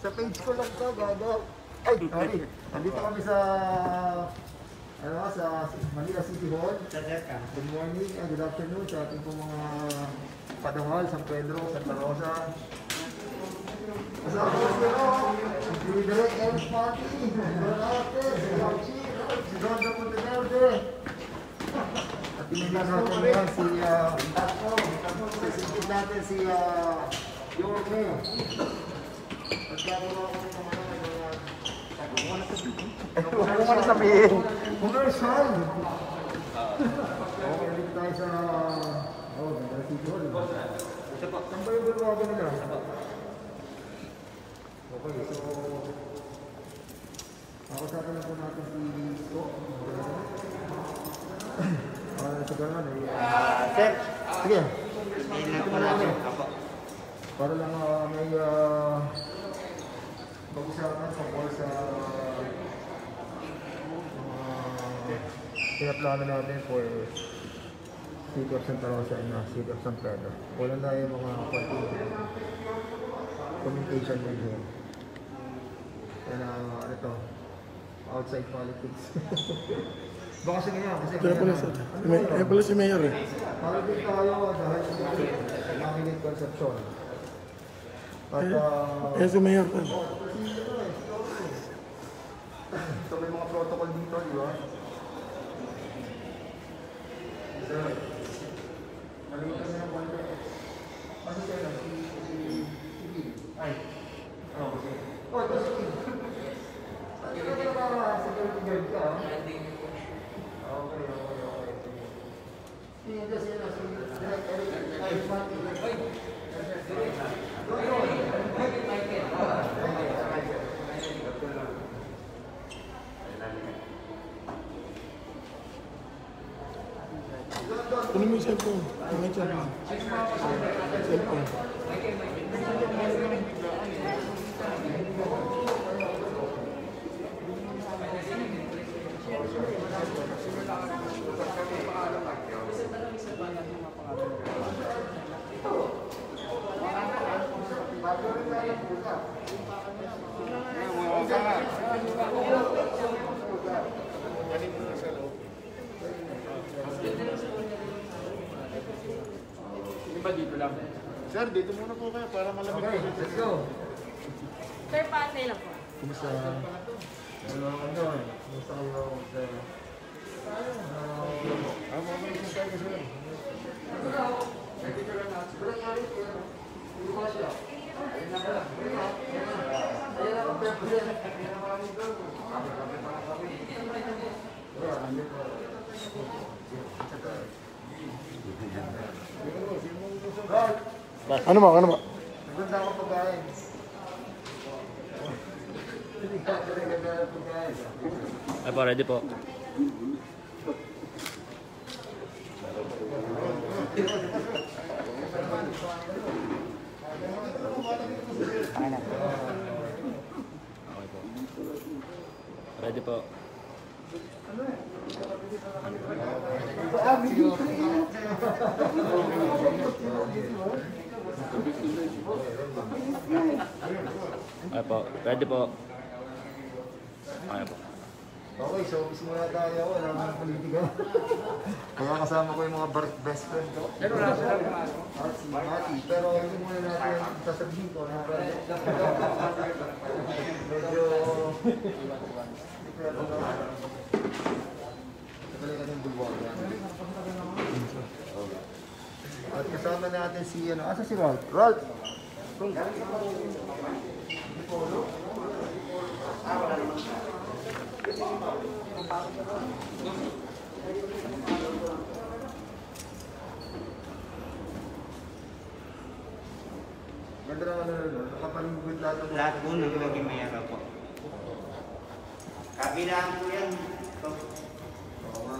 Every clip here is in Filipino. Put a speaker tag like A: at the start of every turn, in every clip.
A: Sa page ko lang to, gago. Ay, sorry. Nandito kami sa Manila City Hall. Good morning and good afternoon sa ating pong mga padawal, San Pedro, Santa Rosa. Kasama ko si Direk Eric Pati, si Donate, si Lauchi, si Donda Monteverde. At pinigyan natin yan si sisipin natin si Yorme. At gagawa ko ng mga ano mo na sabihin? Commercial! Okay, dito tayo sa Manila City Hall. Saan ba yung bulwagan nila? Okay, so makasama na po natin si Isko. Sa gano'n eh. Sir! Sige! Para lang may pag-usapan tungkol sa pinaplano natin for City of Santa Rosa and City of San Pedro. Wala na yung mga communication with him. And ano to, outside politics. Baka sige nga, kasi
B: Kaya pala si Mayor eh.
A: Politics tayo dahil sa Immaculate Conception. At
B: Kaya si Mayor pa.
A: so may mga protocol dito, di ba? Sir, nalimutan na ng konti. Ano siya lang? Ay. Ano ko siya? Oh, ito si Kim. Hindi ka na para security guard ka, Okay. Sige, ito siya na. Direk Eric. Ay, Martin. Ay.
B: Kunin mo yung cellphone. Kunin mo yung cellphone.
C: Dito lang. Sir, dito muna po kayo para malamig.
A: Okay, let's go.
D: Sir, paano lang po?
A: Kumusta? Ano ka doon? Kumusta kayo? Mamamalisin tayo kasi.
B: Ano ba? Ano ba?
A: Maganda ako pagkain.
E: Ay po, ready po. Ready po. Ay po, ready po. Ay po.
A: Okay, so simula tayo. Wala nang politika. Kaya kasama ko yung mga best friend ko. At si Mati. Pero hindi muna natin sasabihin ko na medyo nagalikan yung bulwagan. At kasama natin si asa si Ralph? Ralph! Ganda naman nakapalingkod lahat ng
F: Lahat po naging mayara po. Kabilaan po yan.
A: Oo nga.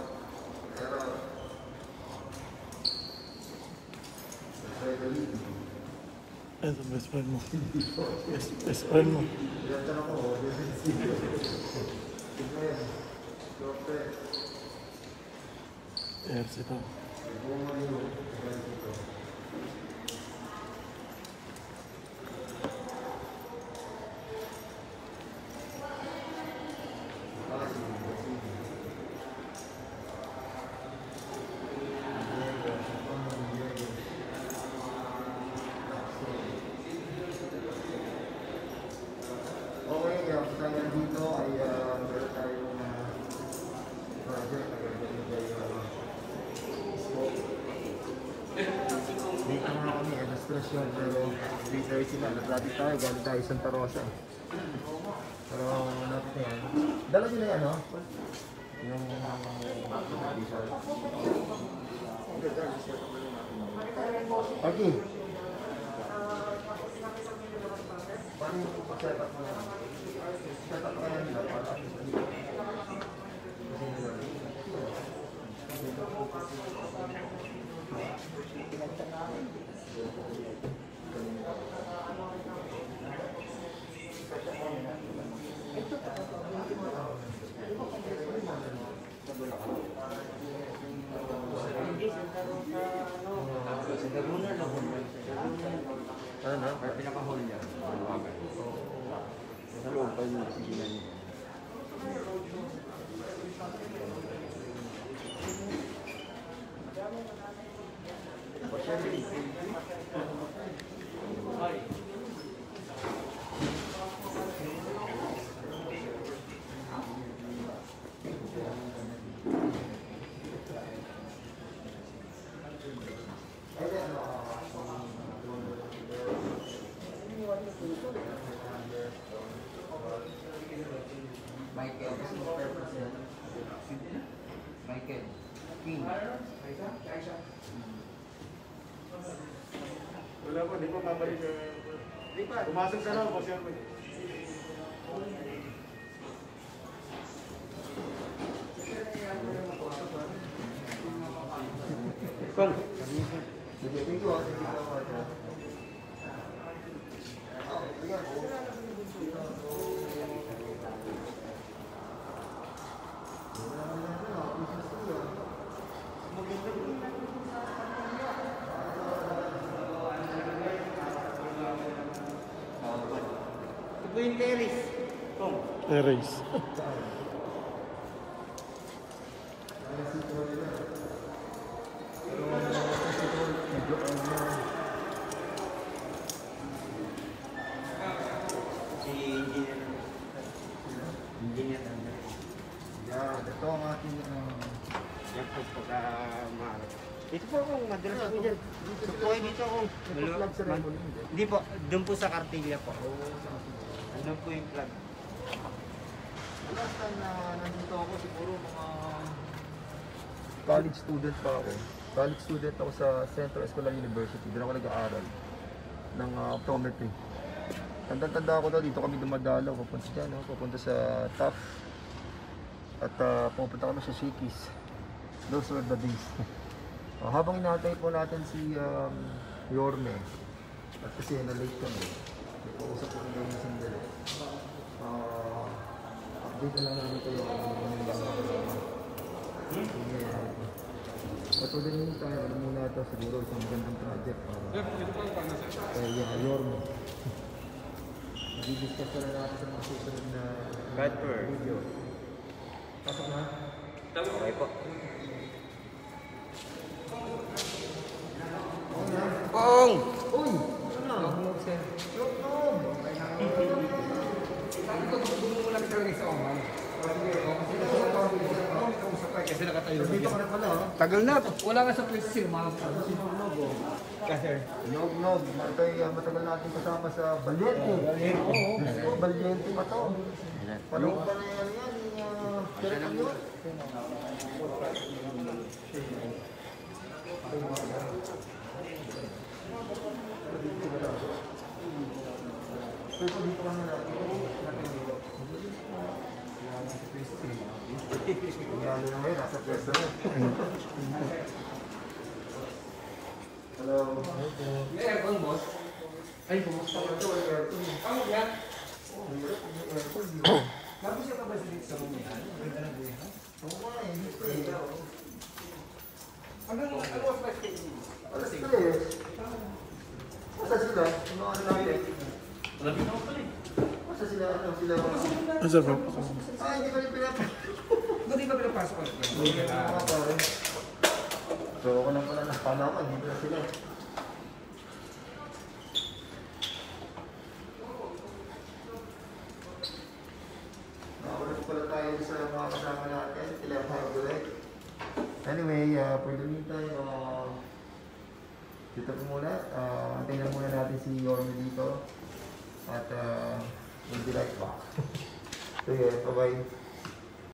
A: Pero
B: Ay, sa best friend mo. Best friend mo.
A: ilan tanong ko,
B: Yes, ito.
A: nga kami, stress yun, pero 3:30 na, nag-traffic tayo, galing tayo Santa Rosa. Pero natin na yan. Dala nyo na yan, no? Yung t-shirt. Okay. Paano yung set up mo yan? Set up ka yan nila para ano na? Pinaka-hall niya. Sa loob pa yung sigilan niya. Michael, Michael, King.
C: Wala po, di po babalik. Pumasok sa loob, boss yan po.
A: Kong. Sige, thank you.
F: Ito yung terrace. Kung.
B: Erase.
F: Si engineer. Engineer.
A: Yan, ito ang ating
F: Yan po pagka maharap. Dito po akong madalas po dyan. So po dito akong.
A: flag ceremony.
F: Hindi po, doon po sa Kartilya po. Ano po yung flag?
A: Last time na nandito ako, siguro mga college student pa ako. College student ako sa Central Escolar University. Doon ako nag-aaral ng optometry. Tanda-tanda ako daw, dito kami dumadalaw, papunta dyan, no? Papunta sa TAF. At pupunta kami sa Shakey's. Those were the days. Habang inaantay po natin si Yorme, at kasi na-late kami, nag-uusap ko kami ng sandali. Update na lang namin kayo at so din tayo, alam muna ito siguro isang magandang project kay Yorme. Mag-discuss na natin sa mga susunod na video. Pasok na?
F: Okay po.
A: Pong! Uy! Ano na? Log-log! Sabi ko, tugtugin mo lang talaga sa oman. Kasi nakatayo. Dito ka na pala, ha?
F: Tagal na.
A: Wala nga sa place si Mahal. Si Nog, oh.
F: Kasi.
A: Nog. Ito ay matagal natin kasama sa Valiente. Oo, Valiente pa to. Panong pa na yan. Pero kami yun. Pero dito ka na natin. Yan na ngayon, nasa pwesto na. Hello. May aircon, boss? Ay, bumusta ko ito. May aircon. Ano yan? May aircon. Tapos siya pa ba sa room yan? Maganda na buhay, ha? Oo nga, hindi pa eh. Ano was my stage? Alas 3. Masa sila? Ano natin? Malapit ako pala eh. Masa sila? Ano sila?
B: Asa po?
A: Hindi pa rin pinapasok.
G: Hindi ka pinapasok.
A: Hindi na mga pare. So ako lang pala nakalaman, hindi na sila. Nakaulit pala tayo sa mga kasama natin, sila Margaret. Anyway, for the meantime, Dito po muna. Tingnan muna natin si Yorme dito. At we'll be right back. So yeah, bye-bye.